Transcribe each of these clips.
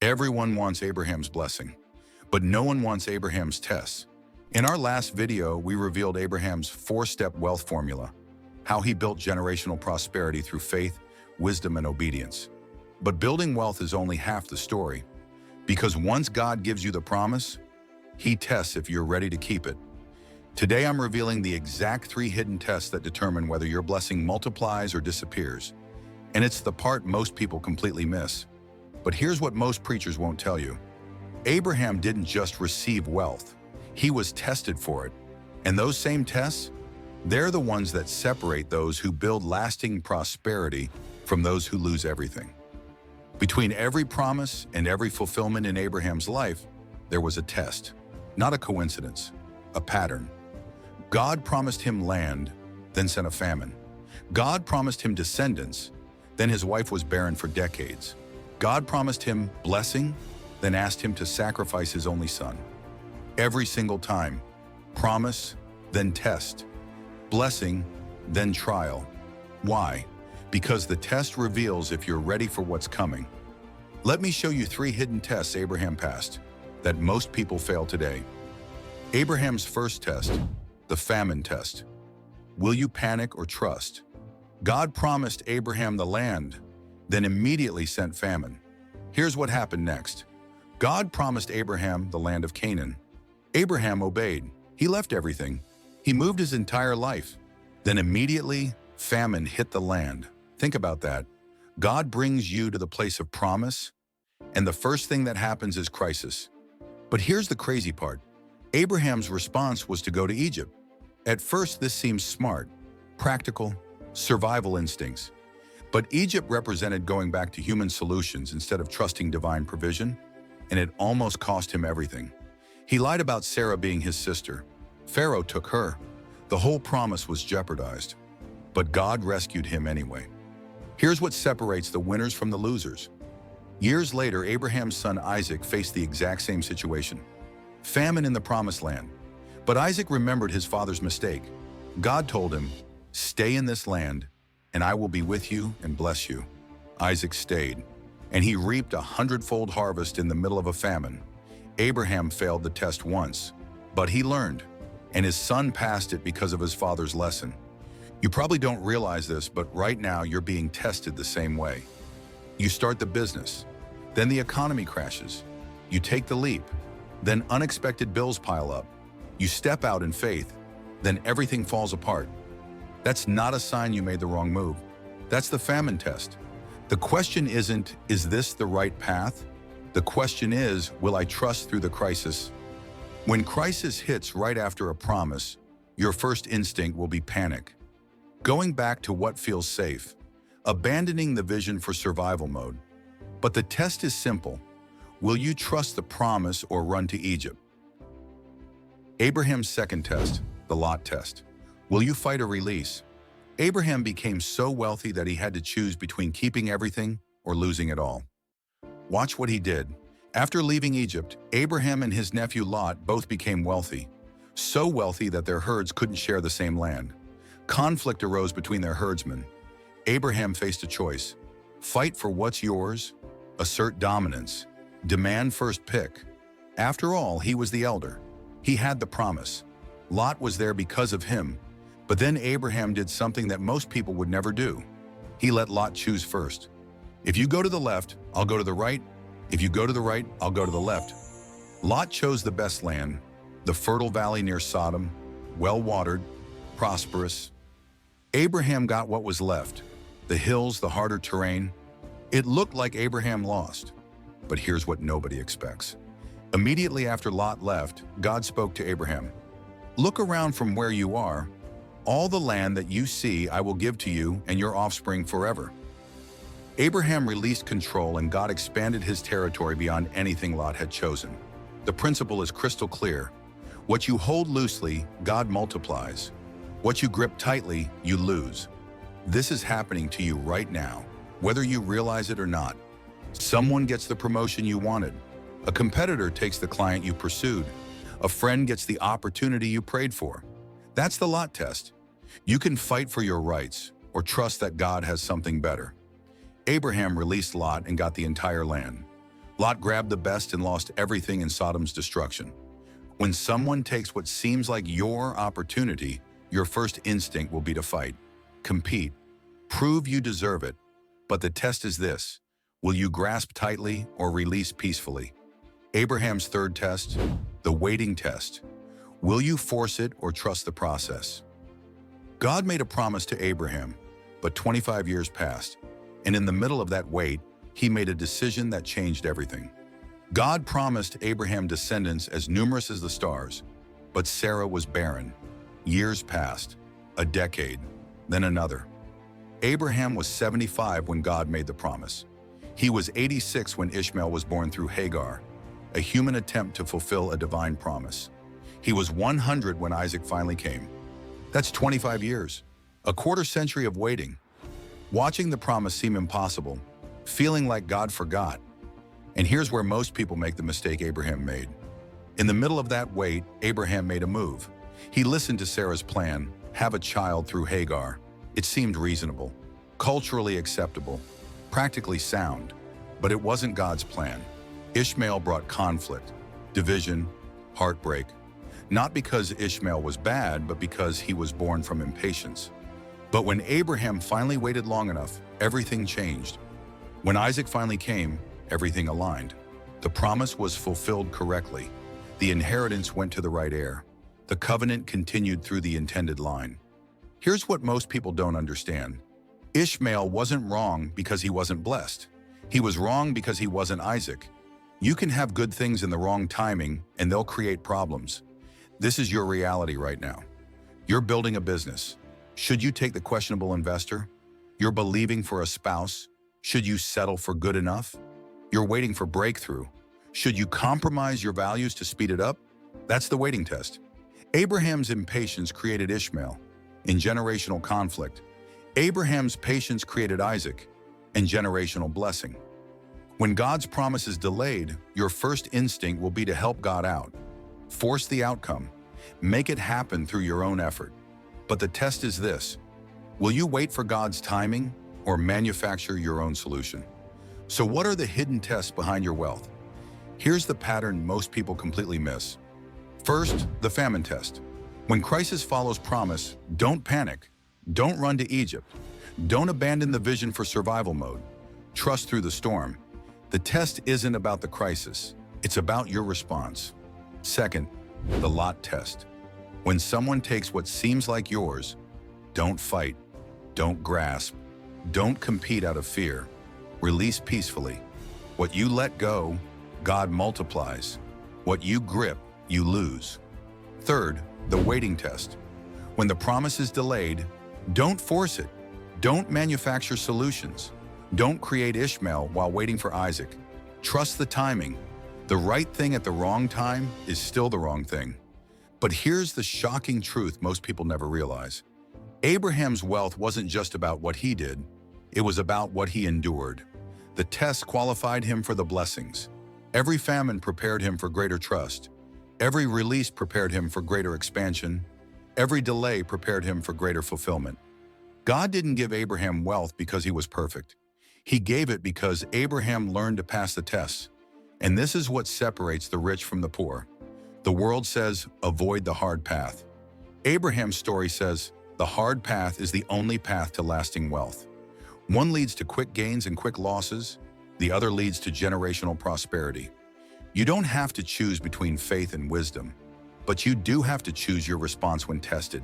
Everyone wants Abraham's blessing, but no one wants Abraham's tests. In our last video, we revealed Abraham's four-step wealth formula, how he built generational prosperity through faith, wisdom, and obedience. But building wealth is only half the story, because once God gives you the promise, He tests if you're ready to keep it. Today, I'm revealing the exact 3 hidden tests that determine whether your blessing multiplies or disappears. And it's the part most people completely miss. But here's what most preachers won't tell you. Abraham didn't just receive wealth. He was tested for it. And those same tests, they're the ones that separate those who build lasting prosperity from those who lose everything. Between every promise and every fulfillment in Abraham's life, there was a test, not a coincidence, a pattern. God promised him land, then sent a famine. God promised him descendants, then his wife was barren for decades. God promised him blessing, then asked him to sacrifice his only son. Every single time, promise, then test. Blessing, then trial. Why? Because the test reveals if you're ready for what's coming. Let me show you 3 hidden tests Abraham passed that most people fail today. Abraham's first test, the famine test. Will you panic or trust? God promised Abraham the land, then immediately sent famine. Here's what happened next. God promised Abraham the land of Canaan. Abraham obeyed. He left everything. He moved his entire life. Then immediately, famine hit the land. Think about that. God brings you to the place of promise, and the first thing that happens is crisis. But here's the crazy part. Abraham's response was to go to Egypt. At first, this seems smart, practical, survival instincts. But Egypt represented going back to human solutions instead of trusting divine provision, and it almost cost him everything. He lied about Sarah being his sister. Pharaoh took her. The whole promise was jeopardized. But God rescued him anyway. Here's what separates the winners from the losers. Years later, Abraham's son Isaac faced the exact same situation. Famine in the promised land. But Isaac remembered his father's mistake. God told him, "Stay in this land, and I will be with you and bless you." Isaac stayed, and he reaped a 100-fold harvest in the middle of a famine. Abraham failed the test once, but he learned, and his son passed it because of his father's lesson. You probably don't realize this, but right now you're being tested the same way. You start the business, then the economy crashes. You take the leap, then unexpected bills pile up. You step out in faith, then everything falls apart. That's not a sign you made the wrong move. That's the famine test. The question isn't, is this the right path? The question is, will I trust through the crisis? When crisis hits right after a promise, your first instinct will be panic. Going back to what feels safe, abandoning the vision for survival mode. But the test is simple. Will you trust the promise or run to Egypt? Abraham's second test, the Lot test. Will you fight or release? Abraham became so wealthy that he had to choose between keeping everything or losing it all. Watch what he did. After leaving Egypt, Abraham and his nephew Lot both became wealthy. So wealthy that their herds couldn't share the same land. Conflict arose between their herdsmen. Abraham faced a choice. Fight for what's yours, assert dominance, demand first pick. After all, he was the elder. He had the promise. Lot was there because of him. But then Abraham did something that most people would never do. He let Lot choose first. If you go to the left, I'll go to the right. If you go to the right, I'll go to the left. Lot chose the best land, the fertile valley near Sodom, well-watered, prosperous. Abraham got what was left, the hills, the harder terrain. It looked like Abraham lost. But here's what nobody expects. Immediately after Lot left, God spoke to Abraham. Look around from where you are. All the land that you see I will give to you and your offspring forever. Abraham released control and God expanded his territory beyond anything Lot had chosen. The principle is crystal clear. What you hold loosely, God multiplies. What you grip tightly, you lose. This is happening to you right now, whether you realize it or not. Someone gets the promotion you wanted. A competitor takes the client you pursued. A friend gets the opportunity you prayed for. That's the Lot test. You can fight for your rights or trust that God has something better. Abraham released Lot and got the entire land. Lot grabbed the best and lost everything in Sodom's destruction. When someone takes what seems like your opportunity, your first instinct will be to fight, compete, prove you deserve it. But the test is this: will you grasp tightly or release peacefully? Abraham's third test, the waiting test. Will you force it or trust the process? God made a promise to Abraham, but 25 years passed, and in the middle of that wait, he made a decision that changed everything. God promised Abraham descendants as numerous as the stars, but Sarah was barren. Years passed, a decade, then another. Abraham was 75 when God made the promise. He was 86 when Ishmael was born through Hagar, a human attempt to fulfill a divine promise. He was 100 when Isaac finally came. That's 25 years, a quarter century of waiting, watching the promise seem impossible, feeling like God forgot. And here's where most people make the mistake Abraham made. In the middle of that wait, Abraham made a move. He listened to Sarah's plan, have a child through Hagar. It seemed reasonable, culturally acceptable, practically sound, but it wasn't God's plan. Ishmael brought conflict, division, heartbreak. Not because Ishmael was bad, but because he was born from impatience. But when Abraham finally waited long enough, everything changed. When Isaac finally came, everything aligned. The promise was fulfilled correctly. The inheritance went to the right heir. The covenant continued through the intended line. Here's what most people don't understand. Ishmael wasn't wrong because he wasn't blessed. He was wrong because he wasn't Isaac. You can have good things in the wrong timing, and they'll create problems. This is your reality right now. You're building a business. Should you take the questionable investor? You're believing for a spouse. Should you settle for good enough? You're waiting for breakthrough. Should you compromise your values to speed it up? That's the waiting test. Abraham's impatience created Ishmael in generational conflict. Abraham's patience created Isaac in generational blessing. When God's promise is delayed, your first instinct will be to help God out. Force the outcome. Make it happen through your own effort. But the test is this: will you wait for God's timing or manufacture your own solution? So what are the hidden tests behind your wealth? Here's the pattern most people completely miss. First, the famine test. When crisis follows promise, don't panic. Don't run to Egypt. Don't abandon the vision for survival mode. Trust through the storm. The test isn't about the crisis. It's about your response. Second, the Lot test. When someone takes what seems like yours, don't fight, don't grasp, don't compete out of fear. Release peacefully. What you let go, God multiplies. What you grip, you lose. Third, the waiting test. When the promise is delayed, don't force it. Don't manufacture solutions. Don't create Ishmael while waiting for Isaac. Trust the timing. The right thing at the wrong time is still the wrong thing. But here's the shocking truth most people never realize. Abraham's wealth wasn't just about what he did. It was about what he endured. The test qualified him for the blessings. Every famine prepared him for greater trust. Every release prepared him for greater expansion. Every delay prepared him for greater fulfillment. God didn't give Abraham wealth because he was perfect. He gave it because Abraham learned to pass the tests. And this is what separates the rich from the poor. The world says, avoid the hard path. Abraham's story says, the hard path is the only path to lasting wealth. One leads to quick gains and quick losses. The other leads to generational prosperity. You don't have to choose between faith and wisdom, but you do have to choose your response when tested.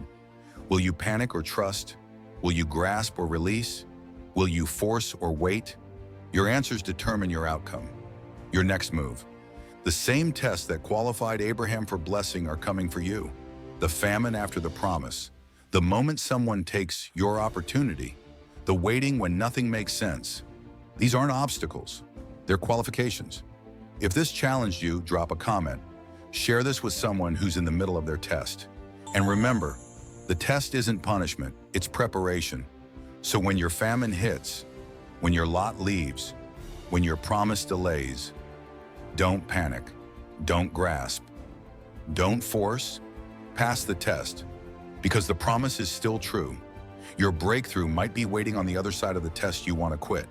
Will you panic or trust? Will you grasp or release? Will you force or wait? Your answers determine your outcome. Your next move. The same tests that qualified Abraham for blessing are coming for you. The famine after the promise. The moment someone takes your opportunity. The waiting when nothing makes sense. These aren't obstacles. They're qualifications. If this challenged you, drop a comment. Share this with someone who's in the middle of their test. And remember, the test isn't punishment, it's preparation. So when your famine hits, when your lot leaves, when your promise delays, don't panic, don't grasp, don't force, pass the test, because the promise is still true. Your breakthrough might be waiting on the other side of the test you want to quit.